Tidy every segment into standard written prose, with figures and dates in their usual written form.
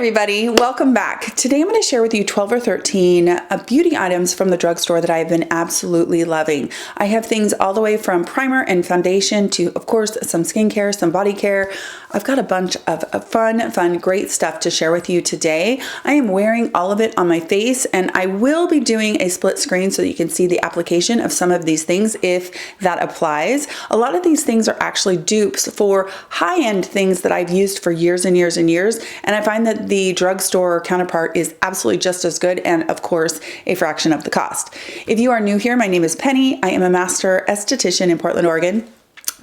everybody, welcome back. Today I'm going to share with you 12 or 13 beauty items from the drugstore that I've been absolutely loving. I have things all the way from primer and foundation to, of course, some skincare, some body care. I've got a bunch of fun, great stuff to share with you today. I am wearing all of it on my face, and I will be doing a split screen so that you can see the application of some of these things if that applies. A lot of these things are actually dupes for high-end things that I've used for years and years and years, and I find that the drugstore counterpart is absolutely just as good and, of course, a fraction of the cost. If you are new here, my name is Penny. I am a master esthetician in Portland, Oregon.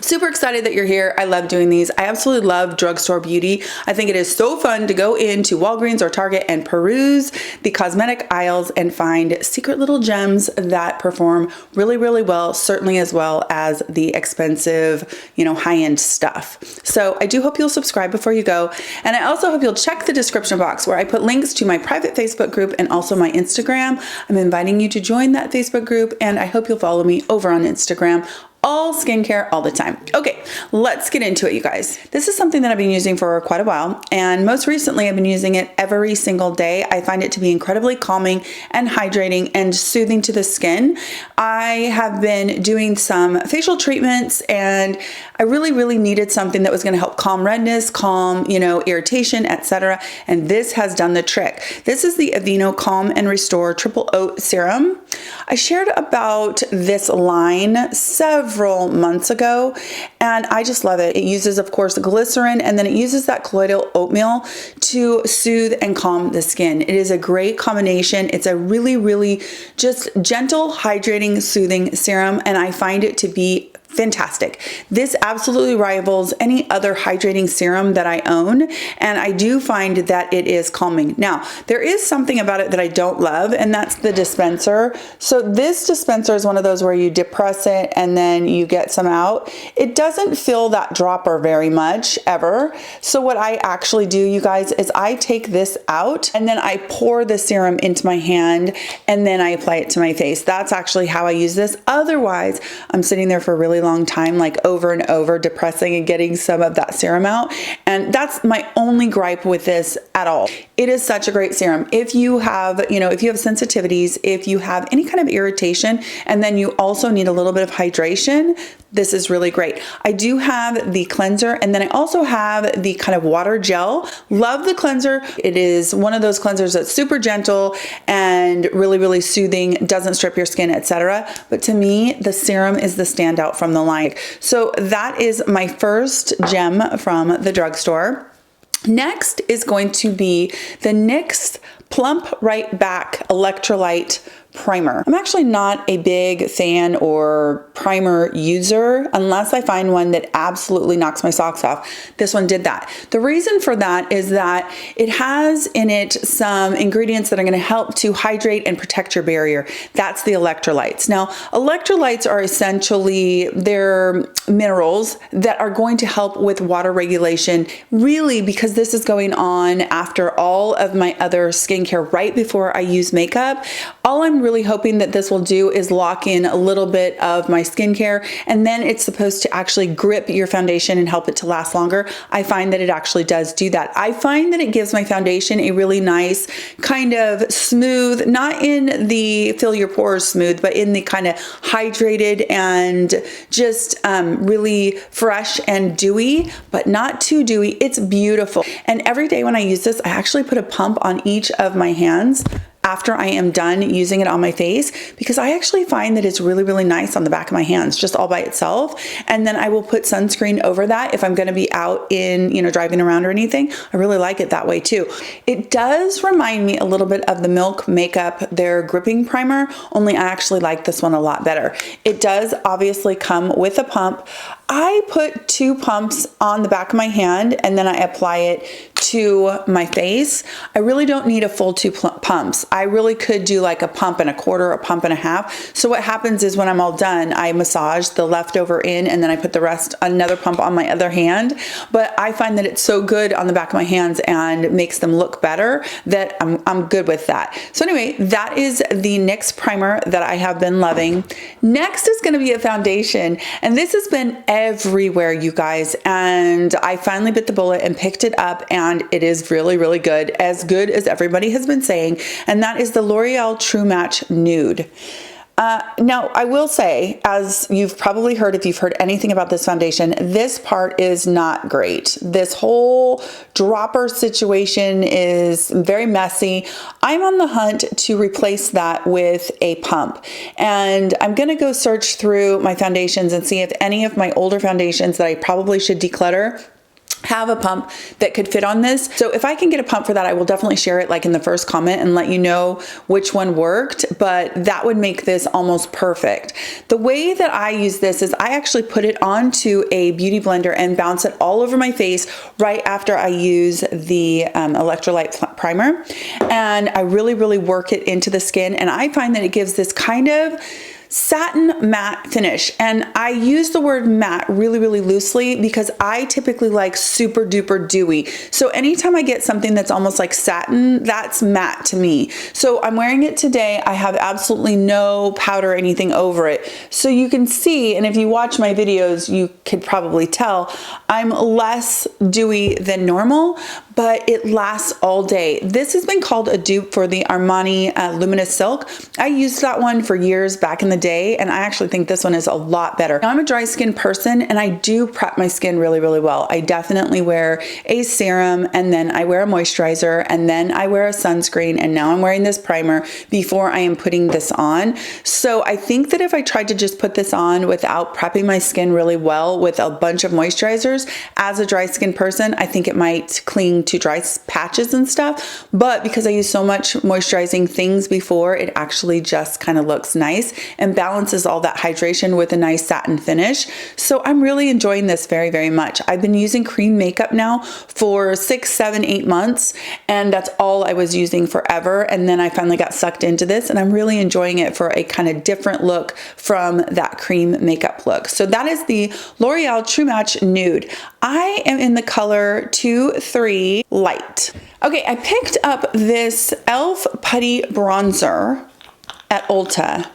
Super excited that you're here. I love doing these. I absolutely love drugstore beauty. I think it is so fun to go into Walgreens or Target and peruse the cosmetic aisles and find secret little gems that perform really well, certainly as well as the expensive, high-end stuff. So I do hope you'll subscribe before you go. And I also hope you'll check the description box where I put links to my private Facebook group and also my Instagram. I'm inviting you to join that Facebook group, and I hope you'll follow me over on Instagram. All skincare all the time. Okay, let's get into it, you guys. This is something that I've been using for quite a while, and most recently I've been using it every single day. I find it to be incredibly calming and hydrating and soothing to the skin. I have been doing some facial treatments, and I really needed something that was going to help calm redness, calm, irritation, etc. And this has done the trick. This is the Aveeno Calm and Restore Triple Oat Serum. I shared about this line several months ago, and I just love it. It uses, of course, glycerin, and then it uses that colloidal oatmeal to soothe and calm the skin. It is a great combination. It's a really just gentle, hydrating, soothing serum, and I find it to be fantastic. This absolutely rivals any other hydrating serum that I own, and I do find that it is calming. Now, there is something about it that I don't love, and that's the dispenser. So this dispenser is one of those where you depress it and then you get some out. It doesn't fill that dropper very much ever. So what I actually do, you guys, is I take this out and then I pour the serum into my hand and then I apply it to my face. That's actually how I use this. Otherwise, I'm sitting there for a really long time, like over and over, depressing and getting some of that serum out. And that's my only gripe with this at all. It is such a great serum. If you have, if you have sensitivities, if you have any kind of irritation, and then you also need a little bit of hydration, this is really great. I do have the cleanser, and then I also have the kind of water gel. Love the cleanser. It is one of those cleansers that's super gentle and really soothing, doesn't strip your skin, etc. But to me, the serum is the standout from the line. So that is my first gem from the drugstore. Next is going to be the NYX Plump Right Back Electrolyte Primer. I'm actually not a big fan or primer user unless I find one that absolutely knocks my socks off. This one did that. The reason for that is that it has in it some ingredients that are going to help to hydrate and protect your barrier. That's the electrolytes. Now, electrolytes are essentially, they're minerals that are going to help with water regulation, really, because this is going on after all of my other skincare right before I use makeup. All I'm really hoping that this will do is lock in a little bit of my skincare, and then it's supposed to actually grip your foundation and help it to last longer. I find that it actually does do that. I find that it gives my foundation a really nice kind of smooth, not in the fill your pores smooth, but in the kind of hydrated and just really fresh and dewy, but not too dewy. It's beautiful. And every day when I use this, I actually put a pump on each of my hands after I am done using it on my face, because I actually find that it's really nice on the back of my hands just all by itself. And then I will put sunscreen over that if I'm going to be out in, driving around or anything. I really like it that way too. It does remind me a little bit of the Milk Makeup, their gripping primer, only I actually like this one a lot better. It does obviously come with a pump. I put 2 pumps on the back of my hand and then I apply it to my face. I really don't need a full 2 pumps. I really could do like a pump and a quarter, a pump and a half. So what happens is when I'm all done, I massage the leftover in and then I put the rest, another pump on my other hand. But I find that it's so good on the back of my hands and makes them look better that I'm good with that. So anyway, that is the NYX primer that I have been loving. Next is going to be a foundation, and this has been everywhere, you guys, and I finally bit the bullet and picked it up, and and it is really, really good as everybody has been saying, and that is the L'Oreal True Match Nude. Now, I will say, as you've probably heard, if you've heard anything about this foundation, this part is not great. This whole dropper situation is very messy. I'm on the hunt to replace that with a pump. And I'm going to go search through my foundations and see if any of my older foundations that I probably should declutter have a pump that could fit on this. So if I can get a pump for that, I will definitely share it like in the first comment and let you know which one worked, but that would make this almost perfect. The way that I use this is I actually put it onto a beauty blender and bounce it all over my face right after I use the electrolyte primer. And I really, really work it into the skin. And I find that it gives this kind of satin matte finish. And I use the word matte really, really loosely because I typically like super duper dewy. So anytime I get something that's almost like satin, that's matte to me. So I'm wearing it today. I have absolutely no powder or anything over it. So you can see, and if you watch my videos, you could probably tell I'm less dewy than normal, but it lasts all day. This has been called a dupe for the Armani Luminous Silk. I used that one for years back in the day, and I actually think this one is a lot better. Now, I'm a dry skin person, and I do prep my skin really, really well. I definitely wear a serum, and then I wear a moisturizer, and then I wear a sunscreen, and now I'm wearing this primer before I am putting this on. So I think that if I tried to just put this on without prepping my skin really well with a bunch of moisturizers, as a dry skin person, I think it might cling to dry patches and stuff. But because I use so much moisturizing things before, it actually just kind of looks nice and balances all that hydration with a nice satin finish. So I'm really enjoying this very, very much. I've been using cream makeup now for 6, 7, 8 months, and that's all I was using forever. And then I finally got sucked into this, and I'm really enjoying it for a kind of different look from that cream makeup look. So that is the L'Oreal True Match Nude. I am in the color 2-3 Light. Okay, I picked up this e.l.f. Putty bronzer at Ulta,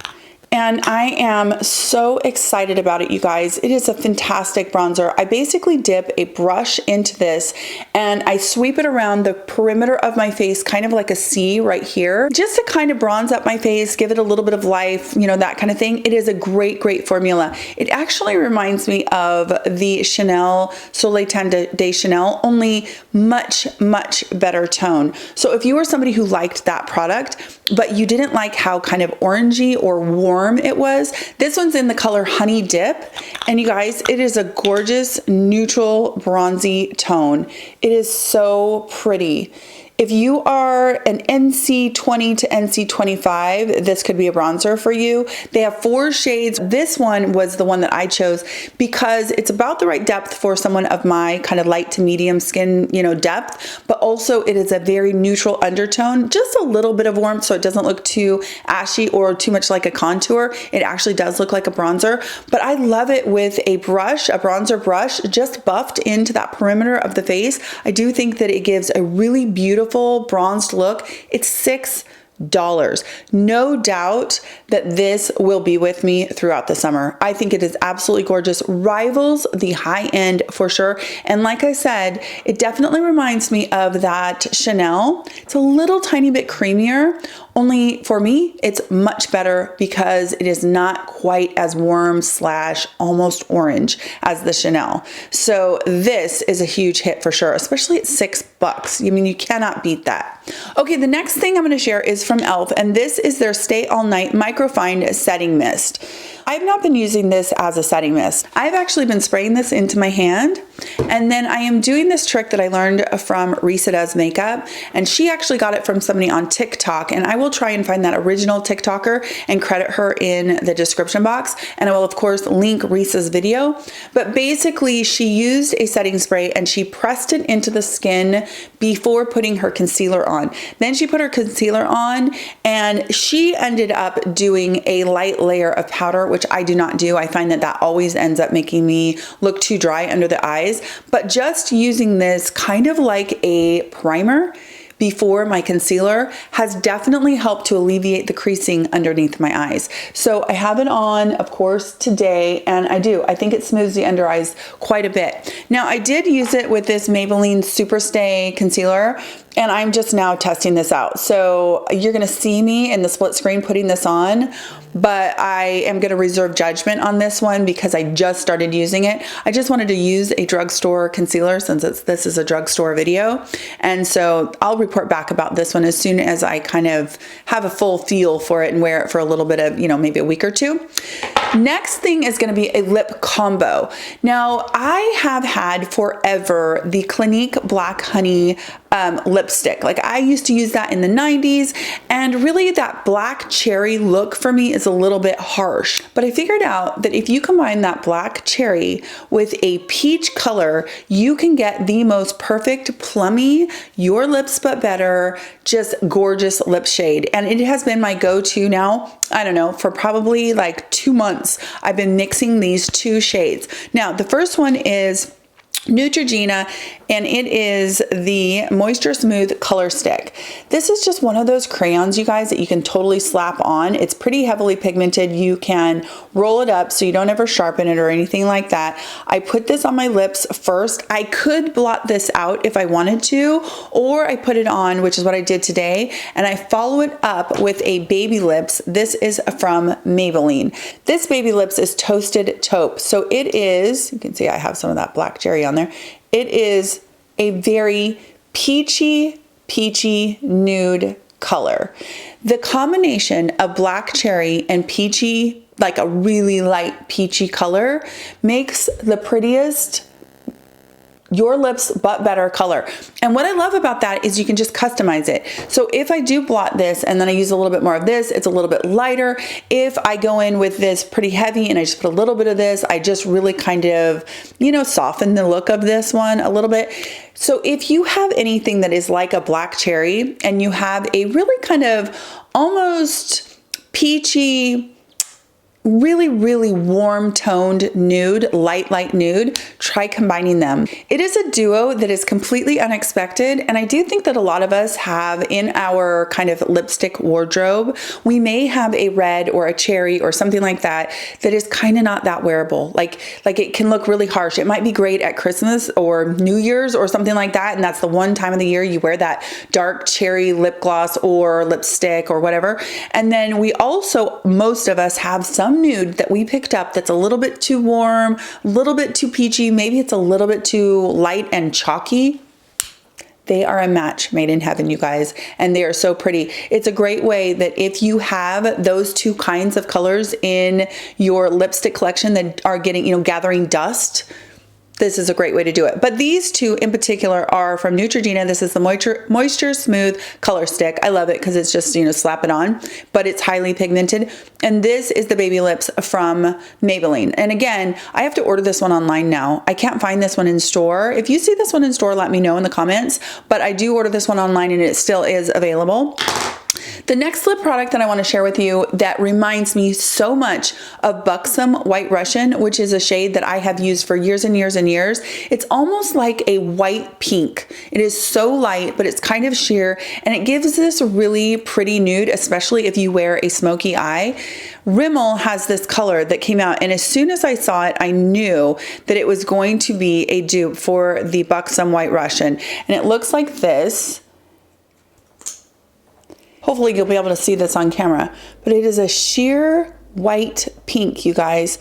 and I am so excited about it, you guys. It is a fantastic bronzer. I basically dip a brush into this and I sweep it around the perimeter of my face, kind of like a C right here, just to kind of bronze up my face, give it a little bit of life, you know, that kind of thing. It is a great, great formula. It actually reminds me of the Chanel Soleil Tan de Chanel, only much, much better tone. So if you were somebody who liked that product, but you didn't like how kind of orangey or warm it was, this one's in the color Honey Dip. And you guys, it is a gorgeous, neutral, bronzy tone. It is so pretty. If you are an NC 20 to NC 25, this could be a bronzer for you. They have 4 shades. This one was the one that I chose because it's about the right depth for someone of my kind of light to medium skin, you know, depth, but also it is a very neutral undertone, just a little bit of warmth so it doesn't look too ashy or too much like a contour. It actually does look like a bronzer, but I love it with a brush, a bronzer brush, just buffed into that perimeter of the face. I do think that it gives a really beautiful bronzed look. It's $6. No doubt that this will be with me throughout the summer. I think it is absolutely gorgeous. Rivals the high end for sure. And like I said, it definitely reminds me of that Chanel. It's a little tiny bit creamier. Only for me, it's much better because it is not quite as warm / almost orange as the Chanel. So this is a huge hit for sure, especially at $6. I mean, you cannot beat that. Okay, the next thing I'm going to share is from e.l.f. and this is their Stay All Night Microfine Setting Mist. I've not been using this as a setting mist. I've actually been spraying this into my hand, and then I am doing this trick that I learned from Risa Does Makeup, and she actually got it from somebody on TikTok, and I will try and find that original TikToker and credit her in the description box, and I will of course link Risa's video. But basically she used a setting spray and she pressed it into the skin before putting her concealer on. Then she put her concealer on and she ended up doing a light layer of powder, which I do not do. I find that that always ends up making me look too dry under the eyes. But just using this kind of like a primer before my concealer has definitely helped to alleviate the creasing underneath my eyes. So I have it on, of course, today, and I think it smooths the under eyes quite a bit. Now, I did use it with this Maybelline Superstay concealer, and I'm just now testing this out. So you're gonna see me in the split screen putting this on, but I am gonna reserve judgment on this one because I just started using it. I just wanted to use a drugstore concealer since this is a drugstore video. And so I'll report back about this one as soon as I kind of have a full feel for it and wear it for a little bit of, maybe a week or two. Next thing is gonna be a lip combo. Now, I have had forever the Clinique Black Honey lipstick. Like, I used to use that in the 90s, and really that black cherry look for me is a little bit harsh. But I figured out that if you combine that black cherry with a peach color, you can get the most perfect plummy, your lips but better, just gorgeous lip shade. And it has been my go-to now, I don't know, for probably like 2 months. I've been mixing these two shades. Now, the first one is Neutrogena, and it is the Moisture Smooth Color Stick. This is just one of those crayons, you guys, that you can totally slap on. It's pretty heavily pigmented. You can roll it up so you don't ever sharpen it or anything like that. I put this on my lips first. I could blot this out if I wanted to, or I put it on, which is what I did today, and I follow it up with a Baby Lips. This is from Maybelline. This Baby Lips is Toasted Taupe. So it is, you can see I have some of that black cherry on there. It is a very peachy nude color. The combination of black cherry and peachy, like a really light peachy color, makes the prettiest your lips but better color. And what I love about that is you can just customize it. So if I do blot this and then I use a little bit more of this, it's a little bit lighter. If I go in with this pretty heavy and I just put a little bit of this, I just really kind of, soften the look of this one a little bit. So if you have anything that is like a black cherry and you have a really kind of almost peachy, really warm toned nude, light nude, try combining them. It is a duo that is completely unexpected, and I do think that a lot of us have in our kind of lipstick wardrobe, we may have a red or a cherry or something like that that is kind of not that wearable. Like it can look really harsh. It might be great at Christmas or New Year's or something like that, and that's the one time of the year you wear that dark cherry lip gloss or lipstick or whatever. And then we also, most of us have some nude that we picked up that's a little bit too warm, a little bit too peachy, maybe it's a little bit too light and chalky. They are a match made in heaven, you guys, and they are so pretty. It's a great way that if you have those two kinds of colors in your lipstick collection that are getting, gathering dust, this is a great way to do it. But these two in particular are from Neutrogena. This is the Moisture Smooth Color Stick. I love it because it's just, slap it on, but it's highly pigmented. And this is the Baby Lips from Maybelline. And again, I have to order this one online now. I can't find this one in store. If you see this one in store, let me know in the comments, but I do order this one online and it still is available. The next lip product that I want to share with you that reminds me so much of Buxom White Russian, which is a shade that I have used for years and years and years. It's almost like a white pink. It is so light, but it's kind of sheer, and it gives this really pretty nude, especially if you wear a smoky eye. Rimmel has this color that came out, and as soon as I saw it, I knew that it was going to be a dupe for the Buxom White Russian, and it looks like this. Hopefully you'll be able to see this on camera, but it is a sheer white pink, you guys.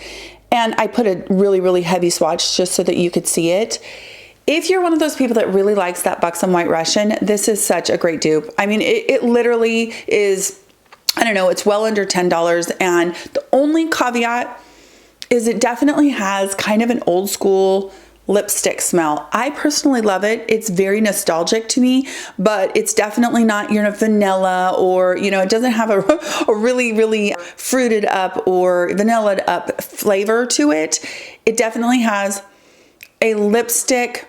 And I put a really heavy swatch just so that you could see it. If you're one of those people that really likes that Buxom White Russian, this is such a great dupe. I mean, it literally is, I don't know, it's well under $10. And the only caveat is it definitely has kind of an old school lipstick smell. I personally love it. It's very nostalgic to me, but it's definitely not vanilla or, it doesn't have a really fruited up or vanillaed up flavor to it. It definitely has a lipstick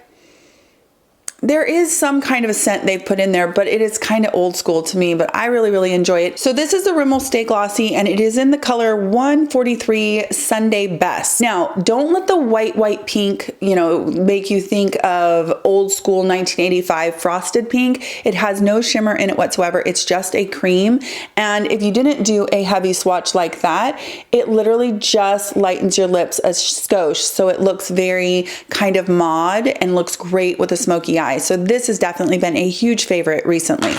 There is some kind of a scent they've put in there, but it is kind of old school to me, but I really, really enjoy it. So this is the Rimmel Stay Glossy, and it is in the color 143 Sundae Best. Now, don't let the white pink, you know, make you think of old school 1985 frosted pink. It has no shimmer in it whatsoever. It's just a cream. And if you didn't do a heavy swatch like that, it literally just lightens your lips a skosh. So it looks very kind of mod and looks great with a smoky eye. So this has definitely been a huge favorite recently.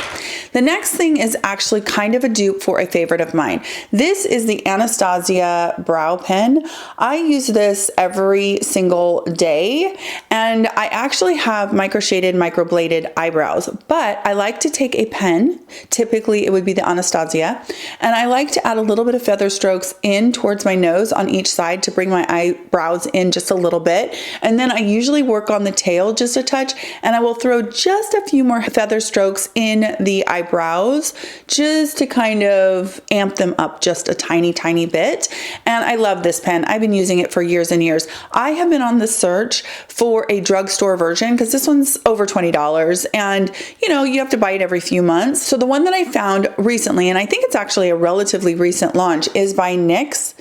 The next thing is actually kind of a dupe for a favorite of mine. This is the Anastasia Brow Pen. I use this every single day, and I actually have micro shaded, microbladed eyebrows, but I like to take a pen, typically it would be the Anastasia, and I like to add a little bit of feather strokes in towards my nose on each side to bring my eyebrows in just a little bit, and then I usually work on the tail just a touch, and I will throw just a few more feather strokes in the eyebrows just to kind of amp them up just a tiny bit. And I love this pen. I've been using it for years and years. I have been on the search for a drugstore version because this one's over $20, and you know, you have to buy it every few months. So the one that I found recently, and I think it's actually a relatively recent launch, is by NYX,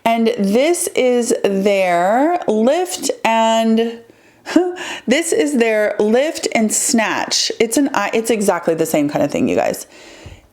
and this is their Lift and this is their Lift and Snatch. It's exactly the same kind of thing, you guys.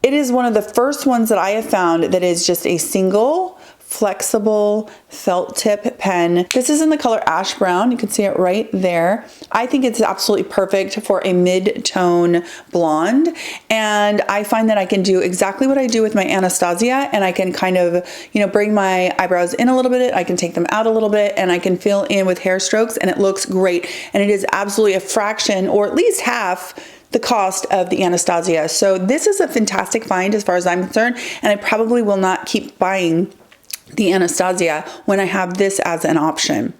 It is one of the first ones that I have found that is just a single flexible felt tip pen. This is in the color ash brown. You can see it right there. I think it's absolutely perfect for a mid-tone blonde, and I find that I can do exactly what I do with my Anastasia, and I can kind of, you know, bring my eyebrows in a little bit, I can take them out a little bit, and I can fill in with hair strokes, and it looks great. And it is absolutely a fraction, or at least half, the cost of the Anastasia. So this is a fantastic find as far as I'm concerned, and I probably will not keep buying the Anastasia when I have this as an option.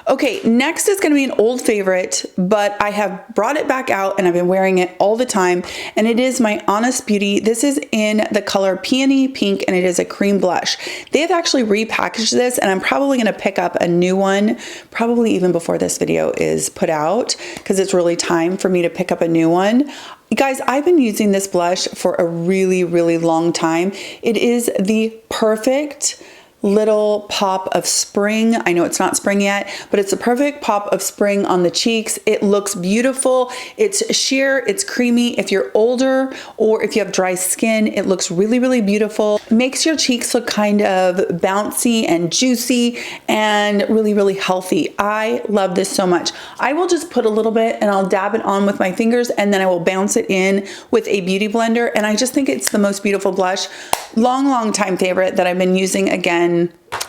Okay, next is gonna be an old favorite, but I have brought it back out and I've been wearing it all the time, and it is my Honest Beauty. This is in the color Peony Pink, and it is a cream blush. They have actually repackaged this, and I'm probably gonna pick up a new one, probably even before this video is put out, because it's really time for me to pick up a new one. Guys, I've been using this blush for a really, really long time. It is the perfect little pop of spring. I know it's not spring yet, but it's a perfect pop of spring on the cheeks. It looks beautiful. It's sheer, it's creamy. If you're older or if you have dry skin, it looks really, really beautiful. It makes your cheeks look kind of bouncy and juicy and really, really healthy. I love this so much. I will just put a little bit and I'll dab it on with my fingers, and then I will bounce it in with a beauty blender, and I just think it's the most beautiful blush. Long time favorite that I've been using again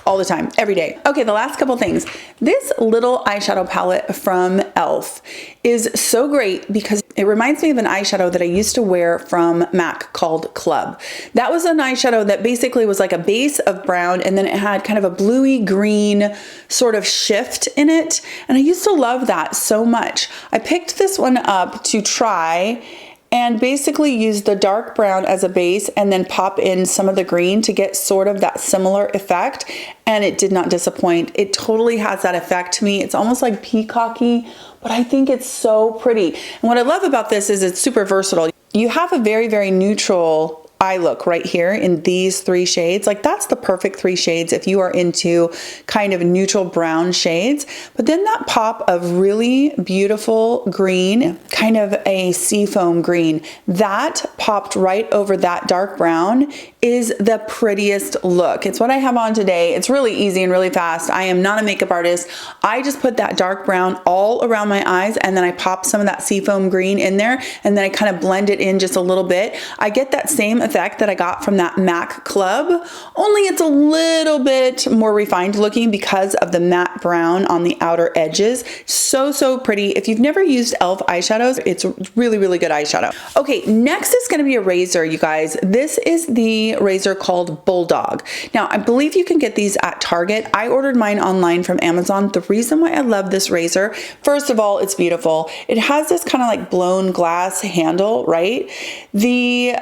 all the time, every day. Okay, the last couple things. This little eyeshadow palette from e.l.f. is so great because it reminds me of an eyeshadow that I used to wear from MAC called Club. That was an eyeshadow that basically was like a base of brown, and then it had kind of a bluey green sort of shift in it. And I used to love that so much. I picked this one up to try and basically use the dark brown as a base and then pop in some of the green to get sort of that similar effect, and it did not disappoint. It totally has that effect to me. It's almost like peacocky, but I think it's so pretty. And what I love about this is it's super versatile. You have a very, very neutral eye look right here in these three shades. Like, that's the perfect three shades if you are into kind of neutral brown shades. But then that pop of really beautiful green, kind of a seafoam green, that popped right over that dark brown is the prettiest look. It's what I have on today. It's really easy and really fast. I am not a makeup artist. I just put that dark brown all around my eyes, and then I pop some of that seafoam green in there, and then I kind of blend it in just a little bit. I get that same effect that I got from that MAC Club, only it's a little bit more refined looking because of the matte brown on the outer edges. So pretty. If you've never used e.l.f. eyeshadows, it's really, really good eyeshadow. Okay, next is going to be a razor, you guys. This is the razor called Bulldog. Now, I believe you can get these at Target. I ordered mine online from Amazon. The reason why I love this razor, first of all, it's beautiful. It has this kind of like blown glass handle, right? The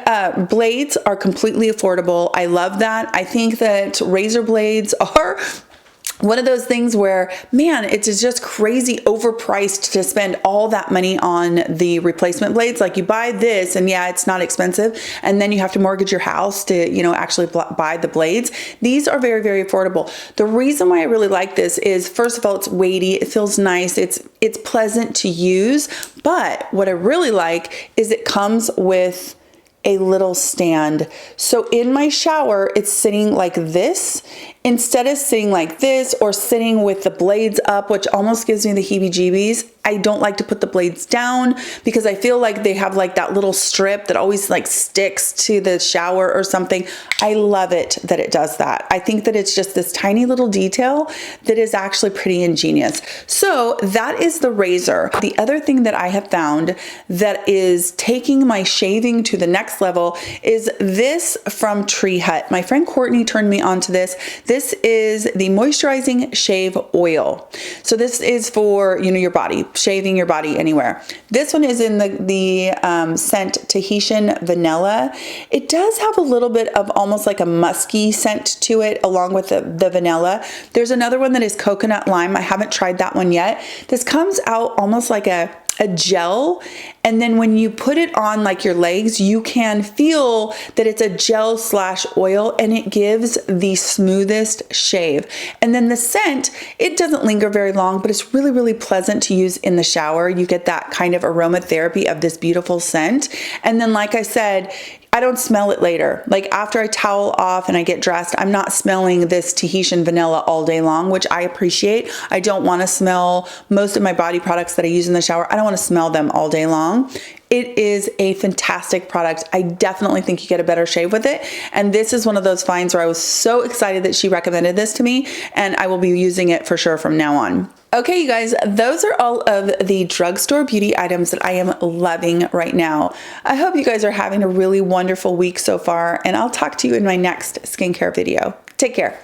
blades are completely affordable. I love that. I think that razor blades are one of those things where, man, it's just crazy overpriced to spend all that money on the replacement blades. Like you buy this and yeah, it's not expensive. And then you have to mortgage your house to, you know, actually buy the blades. These are very, very affordable. The reason why I really like this is, first of all, it's weighty. It feels nice. It's pleasant to use. But what I really like is it comes with a little stand. So in my shower, it's sitting like this instead of sitting like this or sitting with the blades up, which almost gives me the heebie-jeebies. I don't like to put the blades down because I feel like they have like that little strip that always like sticks to the shower or something. I love it that it does that. I think that it's just this tiny little detail that is actually pretty ingenious. So that is the razor. The other thing that I have found that is taking my shaving to the next level is this from Tree Hut. My friend Courtney turned me on to this. This is the moisturizing shave oil. So this is for, you know, your body, shaving your body anywhere. This one is in the scent Tahitian Vanilla. It does have a little bit of almost like a musky scent to it along with the vanilla. There's another one that is coconut lime. I haven't tried that one yet. This comes out almost like a gel, and then when you put it on like your legs, you can feel that it's a gel slash oil, and it gives the smoothest shave. And then the scent, it doesn't linger very long, but it's really, really pleasant to use in the shower. You get that kind of aromatherapy of this beautiful scent. And then, like I said, I don't smell it later. Like after I towel off and I get dressed, I'm not smelling this Tahitian vanilla all day long, which I appreciate. I don't want to smell most of my body products that I use in the shower. I don't want to smell them all day long. It is a fantastic product. I definitely think you get a better shave with it. And this is one of those finds where I was so excited that she recommended this to me, and I will be using it for sure from now on. Okay, you guys, those are all of the drugstore beauty items that I am loving right now. I hope you guys are having a really wonderful week so far, and I'll talk to you in my next skincare video. Take care.